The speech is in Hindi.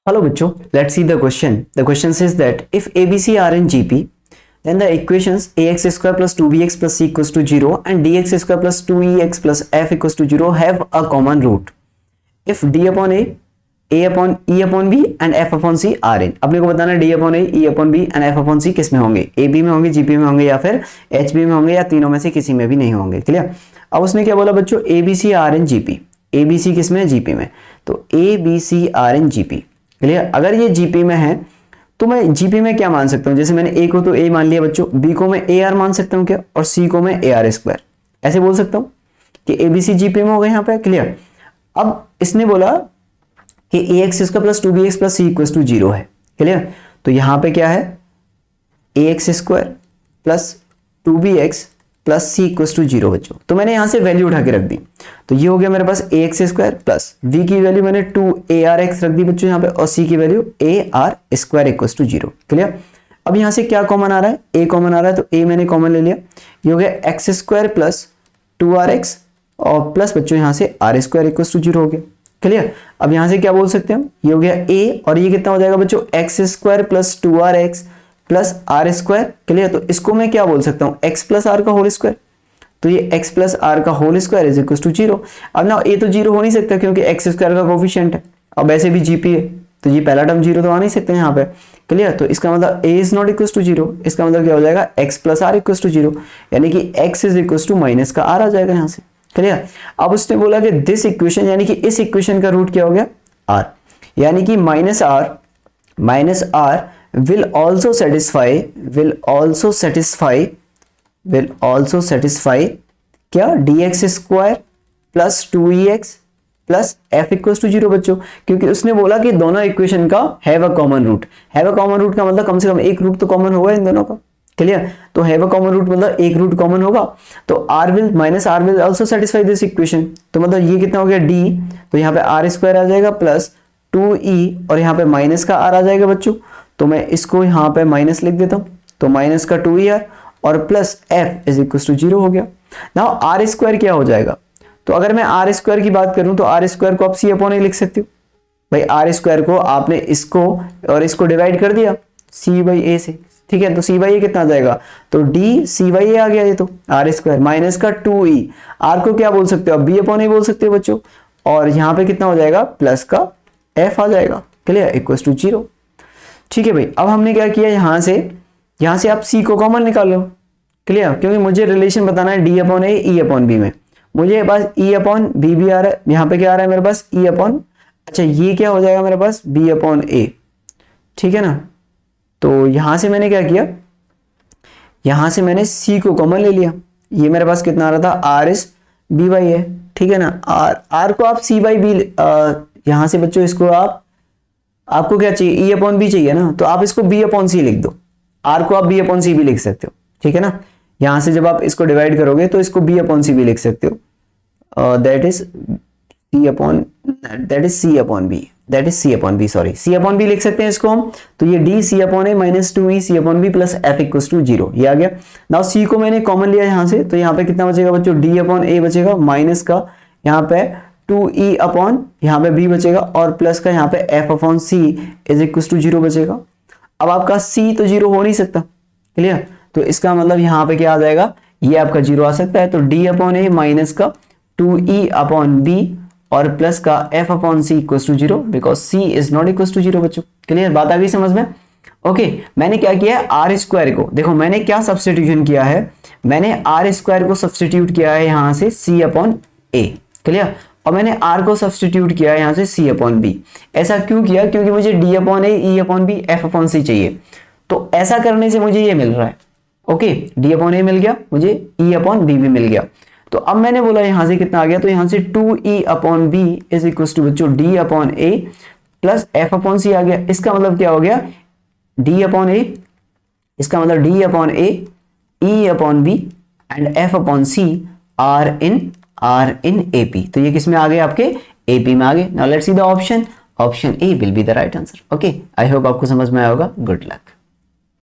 Hello बच्चों, let's see the question. The question says that if ABC are in GP, then the equations ax square plus 2bx plus c equals to 0 and dx square plus 2ex plus f equals to 0 have a common root. If d upon a upon e upon b and f upon c are in. अपने को बताना d upon a, e upon b and f upon c किस में होंगे, ab में होंगे, gp में होंगे या फिर hb में होंगे या तीनों में से किसी में भी नहीं होंगे. क्लियर. अब उसने क्या बोला बच्चों, abc are in gp. abc किस में है, gp में. तो abc are in gp. Clear. अगर ये जीपी में है तो मैं जीपी में क्या मान सकता हूं, जैसे मैंने ए को तो ए मान लिया बच्चों, बी को मैं ए आर मान सकता हूं क्या, और सी को मैं ए आर स्क्वायर, ऐसे बोल सकता हूं कि एबीसी जीपी में हो गए यहां पे. क्लियर. अब इसने बोला कि a x square plus 2bx plus c equal to 0 है. क्लियर. तो यहां पे क्या है, a x square plus 2bx plus c equal to 0 बच्चों. तो मैंने यहां से वैल्यू उठा के रख दी, तो ये हो गया मेरे पास ए एक्स स्क्वायर प्लस वी की वैल्यू मैंने 2ARX रख दी बच्चों यहाँ पे, और सी की value AR square equal to 0. Clear. अब यहां से क्या कॉमन आ रहा है, ए कॉमन आ रहा है, तो ए मैंने कॉमन ले लिया. ये हो गया एक्स स्क्वायर प्लस 2RX और प्लस बच्चों यहां से आर स्क्वायर इक्वल टू 0 हो गया. क्लियर. अब यहां से क्या बोल सकते हैं हम, ये हो गया ए और ये कितना हो जाएगा बच्चों, x square plus 2RX plus R square. Clear. तो इसको मैं क्या बोल सकता हूँ, एक्स प्लस आर का होल स्क्वायर. तो ये x प्लस आर का whole square is equal to 0. अब ना ये तो 0 हो नहीं सकता क्योंकि एक्स स्क्वायर का कोफिशिएंट है, अब ऐसे भी जीपी है तो ये पहला टर्म 0 तो आ नहीं सकते यहाँ पे. क्लियर. तो इसका मतलब a is not equal to 0. इसका मतलब क्या हो जाएगा, x plus R equal to 0, यानी कि x is equal to minus का r आ जाएगा यहाँ से. क्लियर. अब उसने बोला कि दिस इक्वेशन, यानी कि इस इक्वेशन का रूट क्या हो गया, r, यानी कि माइनस r will also satisfy क्या, dx square plus 2ex plus f equal to 0 बच्चों, क्योंकि उसने बोला कि दोनों इक्वेशन का have a common root. Have a common root का मतलब कम से कम एक रूट तो कॉमन होगा इन दोनों का. क्लियर. तो हैव अ कॉमन रूट मतलब एक रूट कॉमन होगा, तो r will also satisfy this equation. तो मतलब ये कितना हो गया d, तो यहाँ पे आर स्क्वायर आ जाएगा प्लस 2e और यहाँ पे माइनस का r आ जाएगा बच्चों. तो मैं इसको यहाँ पे माइनस लिख देता हूँ, तो माइनस का 2er और plus f is equal to 0 हो गया. नाउ आर स्क्वायर क्या हो जाएगा, तो अगर मैं आर स्क्वायर की बात करूं तो आर स्क्वायर को आप सी अपॉन ए लिख सकते हो. भाई आर स्क्वायर को आपने इसको और इसको डिवाइड कर दिया सी बाई ए से. ठीक है. तो सी बाई ए कितना आ जाएगा, तो डी सी बाई ए आ गया. ये तो आर स्क्वायर माइनस का 2e, आर को क्या बोल सकते हो, बी अपॉन ए बोल सकते हो बच्चों, और यहाँ पे कितना हो जाएगा, प्लस का f आ जाएगा. क्लियर. Equal to 0. ठीक है भाई. अब हमने क्या किया, यहां से आप c को कॉमन निकाल लो. क्लियर. क्योंकि मुझे रिलेशन बताना है d अपॉन ए e अपॉन बी में. मुझे पास e अपॉन बी भी आ रहा है, यहाँ पे क्या आ रहा है मेरे पास e अपॉन, अच्छा ये क्या हो जाएगा मेरे पास b अपॉन ए. ठीक है ना. तो यहां से मैंने क्या किया, यहां से मैंने c को कॉमन ले लिया. ये मेरे पास कितना आ रहा था, r इज b बाई ए. ठीक है ना. r को आप c बाई बी, यहां से बच्चों इसको आपको क्या चाहिए, e अपॉन बी चाहिए ना, तो आप इसको b अपॉन सी लिख दो. r को आप b अपॉन सी भी लिख सकते हो. ठीक है ना. यहां से जब आप इसको डिवाइड करोगे तो इसको b अपॉन सी भी लिख सकते हो. That is c upon B लिख सकते हैं इसको हम. तो ये d c upon A minus 2e c upon B plus f equal to 0 ये आ गया. नाउ c को मैंने कॉमन लिया यहां से, तो यहाँ पे कितना बचेगा बच्चों, d अपॉन ए बचेगा माइनस का यहाँ पे 2e अपॉन यहाँ पे b बचेगा और प्लस का यहाँ पे f upon c is equal to 0 बचेगा. अब आपका c तो 0 हो नहीं सकता. क्लियर. तो इसका मतलब यहाँ पे क्या आ जाएगा, ये आपका 0 आ सकता है. तो d अपॉन ए माइनस का 2e अपॉन b और प्लस का f upon c equal to 0 because c is not equal to 0 बच्चों. क्लियर. बात आ गई समझ में. ओके. मैंने क्या किया है, आर स्क्वायर को देखो मैंने क्या सब्स्टिट्यूशन किया है, मैंने आर स्क्वायर को सब्स्टिट्यूट किया है यहाँ से c अपॉन ए. क्लियर. और मैंने r को सब्स्टिट्यूट किया है यहाँ से c अपॉन बी. ऐसा क्यों किया, क्योंकि मुझे d अपॉन ए e upon b f upon c चाहिए. तो ऐसा करने से मुझे ये मिल रहा है. ओके. d अपॉन ए मिल गया मुझे, e अपॉन बी भी मिल गया. तो अब मैंने बोला यहाँ से कितना आ गया, तो यहाँ से 2e upon B is equal to बच्चों d upon A plus f upon C आ गया. इसका मतलब क्या हो गया, d अपॉन ए, इसका मतलब d upon A e upon B and f upon C are in AP. तो ये किस में आ गए, आपके AP में आ गए. Now let's see the option A will be the right answer. Okay. I hope आपको समझ में आया होगा. Good luck.